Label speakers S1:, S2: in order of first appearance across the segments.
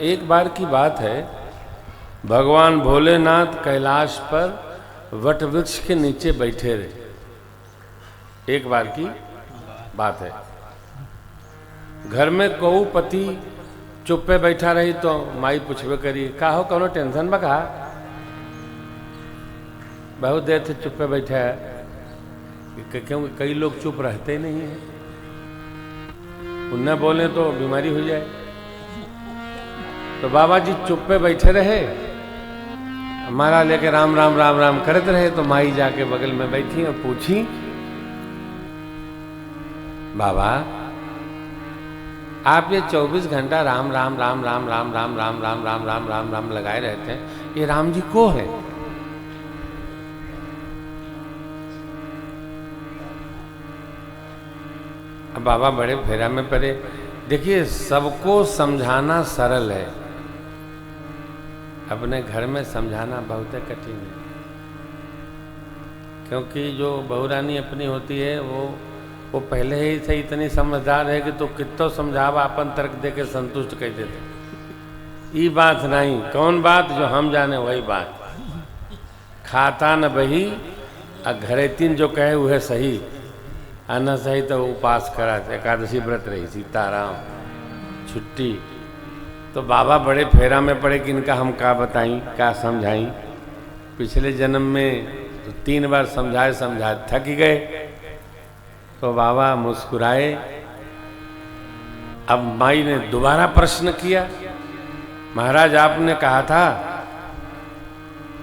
S1: एक बार की बात है, भगवान भोलेनाथ कैलाश पर वट वृक्ष के नीचे बैठे रहे। एक बार की बात है, घर में कऊ पति चुप्पे बैठा रही तो माई पूछबे करी, का हो कौनो टेंशन बा का? बहुत देर से चुप्पे बैठा है, क्योंकि कई लोग चुप रहते ही नहीं है, उन्हें बोले तो बीमारी हो जाए। तो बाबा जी चुप्पे बैठे रहे, हमारा लेके राम राम राम राम करते रहे। तो माई जाके बगल में बैठी और पूछी, बाबा आप ये 24 घंटा राम राम राम राम राम राम राम राम राम राम राम राम लगाए रहते हैं, ये राम जी को है? अब बाबा बड़े फेरा में पड़े। देखिए, सबको समझाना सरल है, अपने घर में समझाना बहुत कठिन है। क्योंकि जो बहुरानी अपनी होती है वो पहले ही से इतनी समझदार है कि तो कितो समझावा अपन तर्क दे के संतुष्ट कह देते। ये बात नहीं, कौन बात जो हम जाने वही बात। खाता न बही आ घरे तीन जो कहे वह सही, आ न सही तो उपास करा, एकादशी व्रत रही, सीताराम छुट्टी। तो बाबा बड़े फेरा में पड़े कि इनका हम क्या बताई, क्या समझाई। पिछले जन्म में तो 3 बार समझाए थक ही गए। तो बाबा मुस्कुराए। अब माई ने दोबारा प्रश्न किया, महाराज आपने कहा था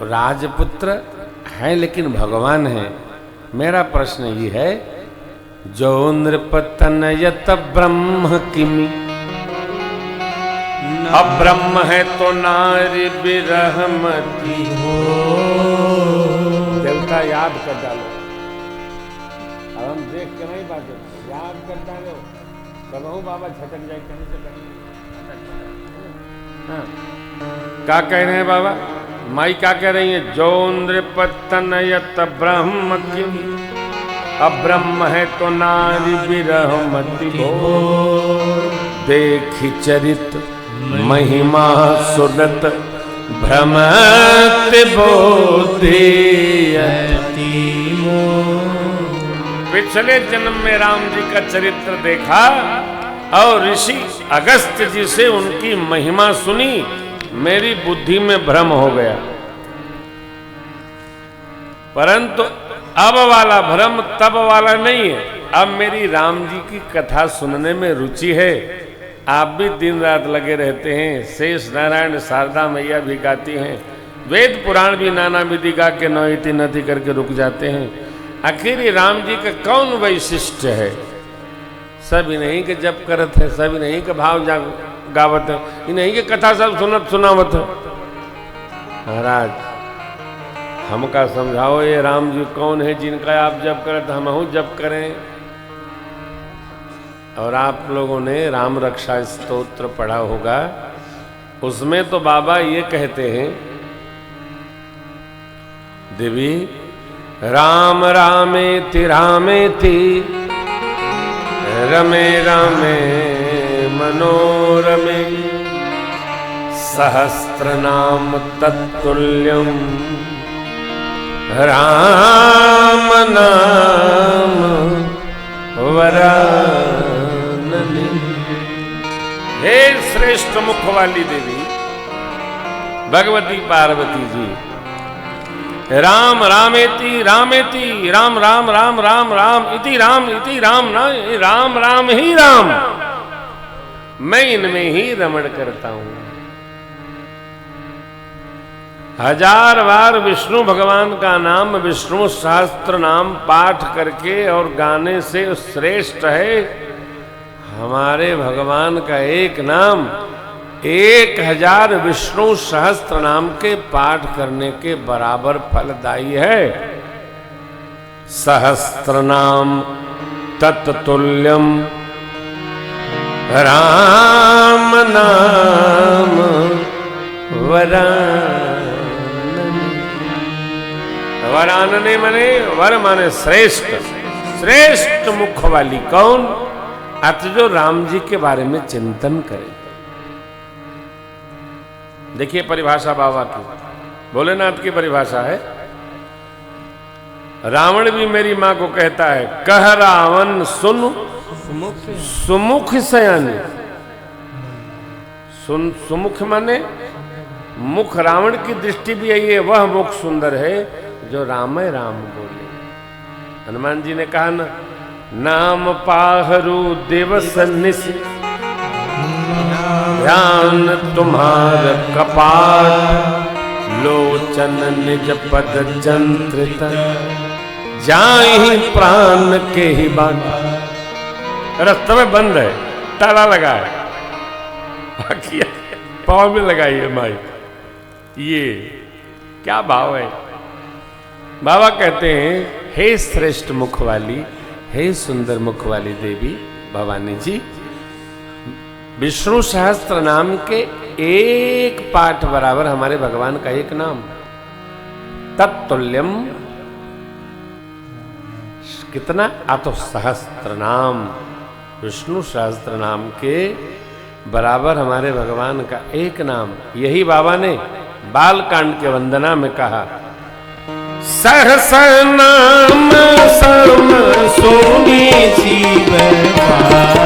S1: राजपुत्र है लेकिन भगवान है। मेरा प्रश्न ये है, जो नृपतनयत ब्रह्म किमि, अब ब्रह्म है तो नारी बिरहमती हो। देवता याद कर डालो, अब हम देख के नहीं बात, याद कर डालो, कहूँ बाबा झटक जाए कहीं से कहीं। हाँ, क्या कह रहे हैं बाबा? माई क्या कह रही है? जो नृपतनयत ब्रह्म किमि, अब ब्रह्म है तो नारी बिरहमती हो। देखी चरित महिमा सुनत भ्रमत बोधि। पिछले जन्म में राम जी का चरित्र देखा और ऋषि अगस्त जी से उनकी महिमा सुनी, मेरी बुद्धि में भ्रम हो गया। परंतु अब वाला भ्रम तब वाला नहीं है, अब मेरी राम जी की कथा सुनने में रुचि है। आप भी दिन रात लगे रहते हैं, शेष नारायण शारदा मैया भी गाती हैं, वेद पुराण भी नाना विधि गा के नौति नथी करके रुक जाते हैं। आखिर राम जी का कौन वैशिष्ट है? सब इन्हीं के जप करत है, सब इन्हीं के भाव गावत है, इन्हीं के कथा सब सुनत सुनावत है। महाराज हमका समझाओ, ये राम जी कौन है जिनका आप जप करते, हम जप करें। और आप लोगों ने राम रक्षा स्तोत्र पढ़ा होगा, उसमें तो बाबा ये कहते हैं, देवी राम रामेति रामेति रमे रामे मनोरमे, सहस्रनाम तत्तुल्यम राम नाम वरानने। हे श्रेष्ठ मुख वाली देवी भगवती पार्वती जी, राम रामेति रामेति, राम राम राम राम राम इति राम ना, राम राम ही राम, मैं इनमें ही रमण करता हूं। 1000 बार विष्णु भगवान का नाम, विष्णु सहस्त्र नाम पाठ करके और गाने से श्रेष्ठ है हमारे भगवान का एक नाम 1000 विष्णु सहस्त्र नाम के पाठ करने के बराबर फलदायी है। सहस्त्र नाम तत्तुल्यम राम नाम वरानने मने वर माने श्रेष्ठ, श्रेष्ठ मुख वाली कौन? अत जो राम जी के बारे में चिंतन करे। देखिए परिभाषा बाबा की, भोलेनाथ की परिभाषा है। रावण भी मेरी मां को कहता है, कह रावण सुन सुमुख शयन। सुमुख माने मुख, रावण की दृष्टि भी यही है, वह मुख सुंदर है जो राम राम बोले। हनुमान जी ने कहा ना, नाम पाहरू देव सन्निस ध्यान तुम्हार कपाट, लोचन निज पद जंत्रित जाहि प्राण के ही बाट। रास्ते में बंद है, ताला लगा है, बाकी पाँव में लगाई है माई। ये क्या भाव है। बाबा कहते हैं, हे श्रेष्ठ मुख वाली, हे सुंदर मुख वाली देवी भवानी जी, विष्णु सहस्त्र नाम के एक पाठ बराबर हमारे भगवान का एक नाम, तत्तुल्यम कितना, अतो सहस्त्र नाम, विष्णु सहस्त्र नाम के बराबर हमारे भगवान का एक नाम। यही बाबा ने बालकांड के वंदना में कहा, सहस नाम सम सोनी जीवन पानी,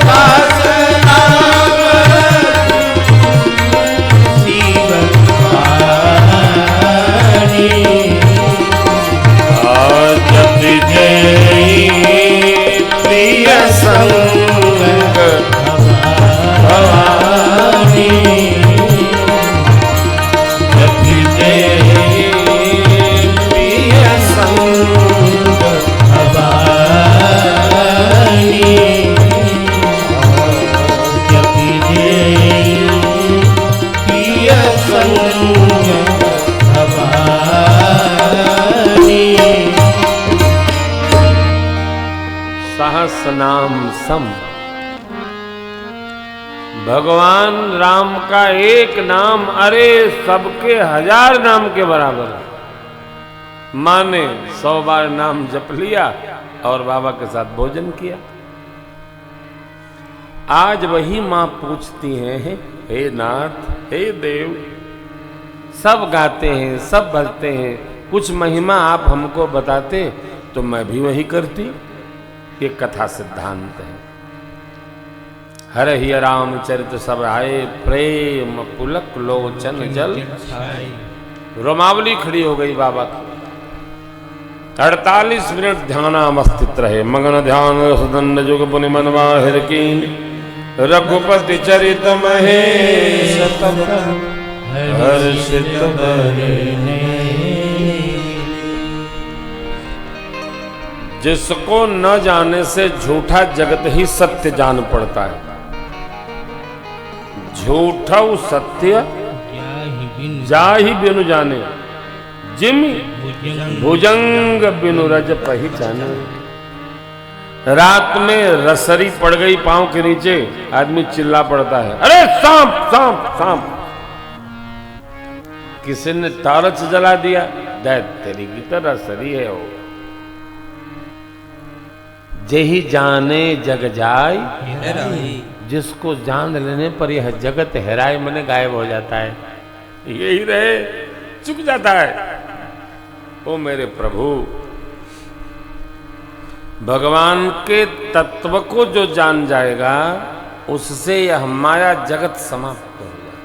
S1: सहस नाम जीवन पानी, जति जय प्रिय संग भवानी, जति जय प्रिय संग भवानी, जति जय प्रिय संग भवानी। सहस नाम सम, भगवान राम का एक नाम अरे सबके 1000 नाम के बराबर है। मां ने 100 बार नाम जप लिया और बाबा के साथ भोजन किया। आज वही मां पूछती हैं, हे नाथ, हे देव, सब गाते हैं, सब भजते हैं, कुछ महिमा आप हमको बताते तो मैं भी वही करती। ये कथा सिद्धांत है। हर ही रामचरित सब आए, प्रेम पुलक लोचन जल। रोमावली खड़ी हो गई बाबा की। 48 मिनट ध्यानावस्थित रहे, मगन ध्यान सदन जुग पुनि मन बाहिर कीन, रघुपति चरित महेश हर्षित बरने। जिसको न जाने से झूठा जगत ही सत्य जान पड़ता है। झूठा सत्य जाहि बिनु जाने, जिम भुजंग बिनु रज पहचाने। रात में रसरी पड़ गई पांव के नीचे, आदमी चिल्ला पड़ता है, अरे सांप सांप सांप। किसी ने टार्च जला दिया, दैत तेरी की तो रसरी है वो। जेहि जाने जग जाय, जिसको जान लेने पर यह जगत हेराय मने गायब हो जाता है। यही रहे चुक जाता है। ओ मेरे प्रभु, भगवान के तत्व को जो जान जाएगा उससे यह माया जगत समाप्त हो जाए।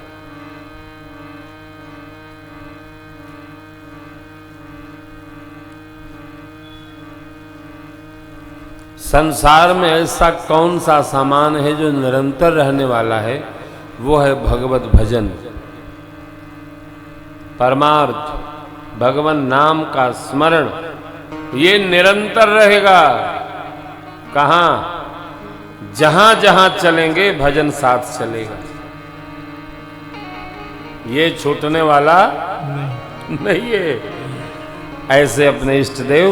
S1: संसार में ऐसा कौन सा सामान है जो निरंतर रहने वाला है? वो है भगवत भजन, परमार्थ, भगवान नाम का स्मरण। ये निरंतर रहेगा। कहां? जहां जहां चलेंगे भजन साथ चलेगा। ये छूटने वाला नहीं है। ऐसे अपने इष्ट देव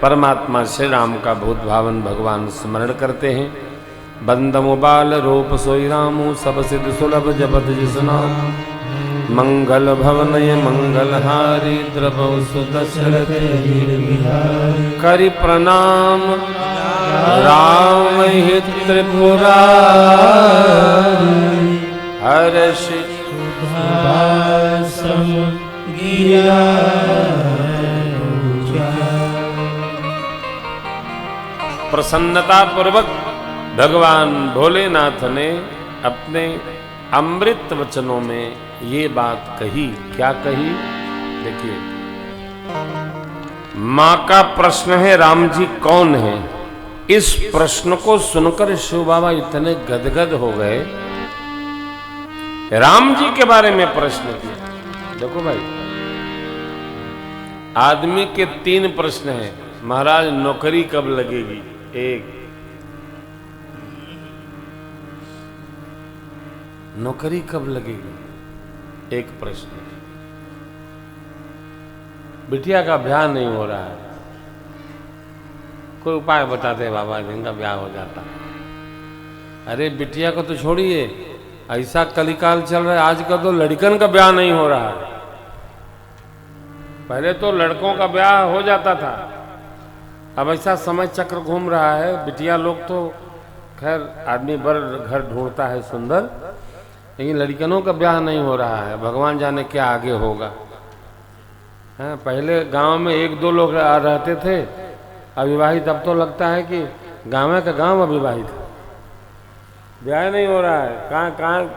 S1: परमात्मा श्री राम का भूत भावन भगवान स्मरण करते हैं। बंदमु बाल रूप सोई रामु, सब सिद्ध सुलभ जपत जिस नाम। मंगल भवनय मंगलहारी, द्रवौ सुदशरथ करि प्रणाम राम त्रिपुरारी। हर्ष
S2: सुभासम गिरा
S1: प्रसन्नता पूर्वक भगवान भोलेनाथ ने अपने अमृत वचनों में ये बात कही। क्या कही? देखिए, मां का प्रश्न है राम जी कौन है। इस प्रश्न को सुनकर शिव बाबा इतने गदगद हो गए, राम जी के बारे में प्रश्न किया। देखो भाई, आदमी के 3 प्रश्न हैं। महाराज नौकरी कब लगेगी? 1, नौकरी कब लगेगी? 1 प्रश्न। बिटिया का ब्याह नहीं हो रहा है, कोई उपाय बताते बाबा जिनका ब्याह हो जाता। अरे बिटिया को तो छोड़िए, ऐसा कलिकाल चल रहा है आजकल तो लड़कन का ब्याह नहीं हो रहा है। पहले तो लड़कों का ब्याह हो जाता था, अब ऐसा समय चक्र घूम रहा है। बिटिया लोग तो खैर आदमी बर घर ढूंढता है सुंदर, लेकिन लड़कनों का ब्याह नहीं हो रहा है। भगवान जाने क्या आगे होगा। हाँ, पहले गांव में 1-2 लोग रहते थे अविवाहित, अब तो लगता है कि गांव का गांव अविवाहित, ब्याह नहीं हो रहा है। कहाँ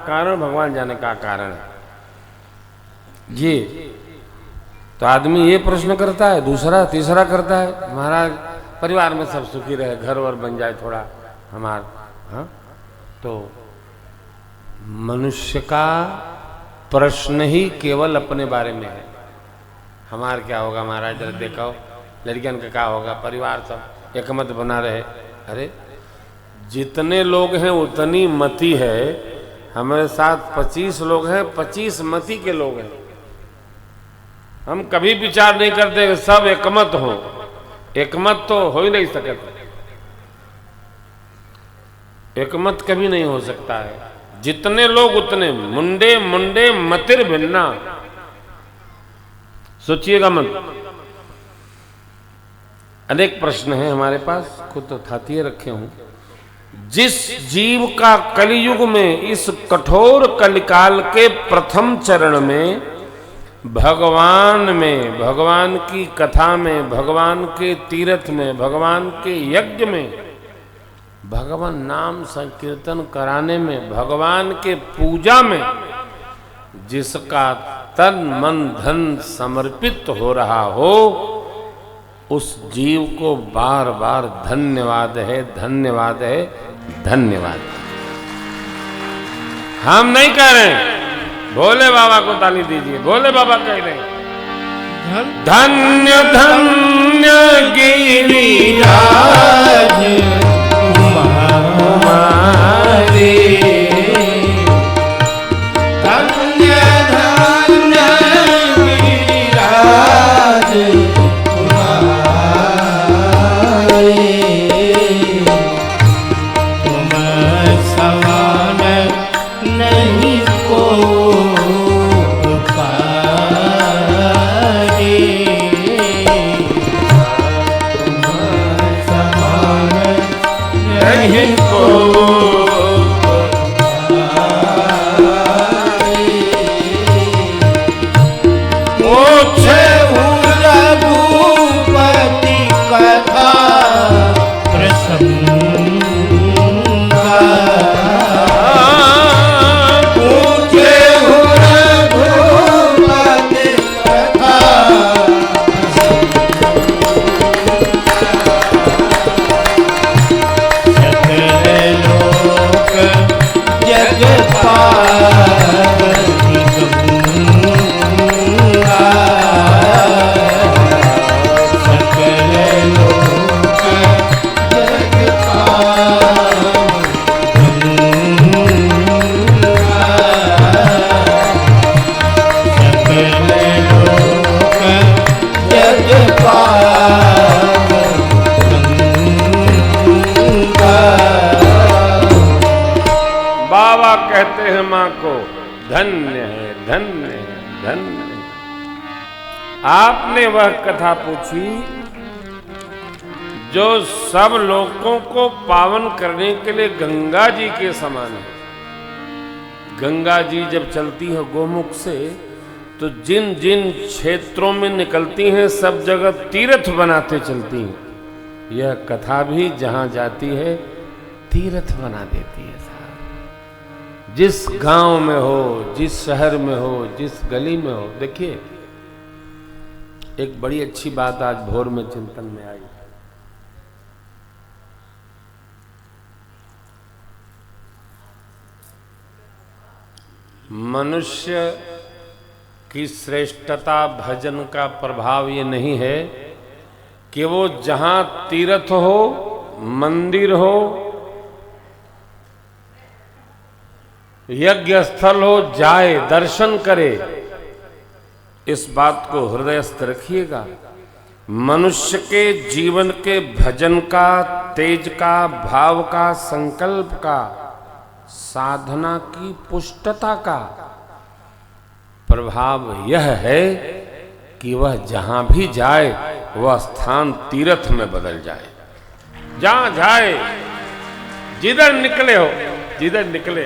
S1: कारण भगवान जाने का कारण है जी। तो आदमी ये प्रश्न करता है, दूसरा तीसरा करता है, महाराज परिवार में सब सुखी रहे, घर वर बन जाए थोड़ा हमार। हाँ, तो मनुष्य का प्रश्न ही केवल अपने बारे में है। हमार क्या होगा महाराज, जरा देखो लड़कियन का क्या होगा, परिवार सब एकमत बना रहे। अरे जितने लोग हैं उतनी मति है। हमारे साथ 25 लोग हैं, 25 मति के लोग हैं। हम कभी विचार नहीं करते कि सब एकमत हो। एकमत तो हो ही नहीं सकता, एकमत कभी नहीं हो सकता है। जितने लोग उतने मुंडे मुंडे मतिर भिन्ना। सोचिएगा मत। अनेक प्रश्न हैं हमारे पास, खुद तो थातिये रखे हूं। जिस जीव का कलियुग में इस कठोर कलिकाल के प्रथम चरण में भगवान की कथा में, भगवान के तीर्थ में, भगवान के यज्ञ में, भगवान नाम संकीर्तन कराने में, भगवान के पूजा में जिसका तन मन धन समर्पित हो रहा हो, उस जीव को बार बार धन्यवाद है, धन्यवाद है, धन्यवाद। हम नहीं कह रहे, भोले बाबा को ताली दीजिए। भोले बाबा कह रहे हैं धन्य धन्य गिरिराज तुम्हारे,
S2: धन्य धन्य गिरिराज तुम्हारे, तुम समान नहीं को पारे, तुम समान नहीं को रघुपति कथा प्रसंगा, पूछे रघुपति कथा सकल लोक जग पावती गंगा, सकल लोक जग पावती गंगा, सकल लोक जग पावती गंगा।
S1: बाबा कहते हैं मां को धन्य है, धन्य है, धन्य है। आपने वह कथा पूछी जो सब लोगों को पावन करने के लिए गंगा जी के समान है। गंगा जी जब चलती है गोमुख से, तो जिन जिन क्षेत्रों में निकलती हैं सब जगह तीर्थ बनाते चलती हैं। यह कथा भी जहां जाती है तीर्थ बना देती है साहब। जिस गांव में हो, जिस शहर में हो, जिस गली में हो। देखिए एक बड़ी अच्छी बात आज भोर में चिंतन में आई। मनुष्य की श्रेष्ठता भजन का प्रभाव ये नहीं है कि वो जहां तीर्थ हो, मंदिर हो, यज्ञ स्थल हो, जाए दर्शन करे। इस बात को हृदयस्थ रखिएगा। मनुष्य के जीवन के भजन का, तेज का, भाव का, संकल्प का, साधना की पुष्टता का प्रभाव यह है कि वह जहां भी जाए वह स्थान तीर्थ में बदल जाए। जहां जाए, जिधर निकले हो, जिधर निकले,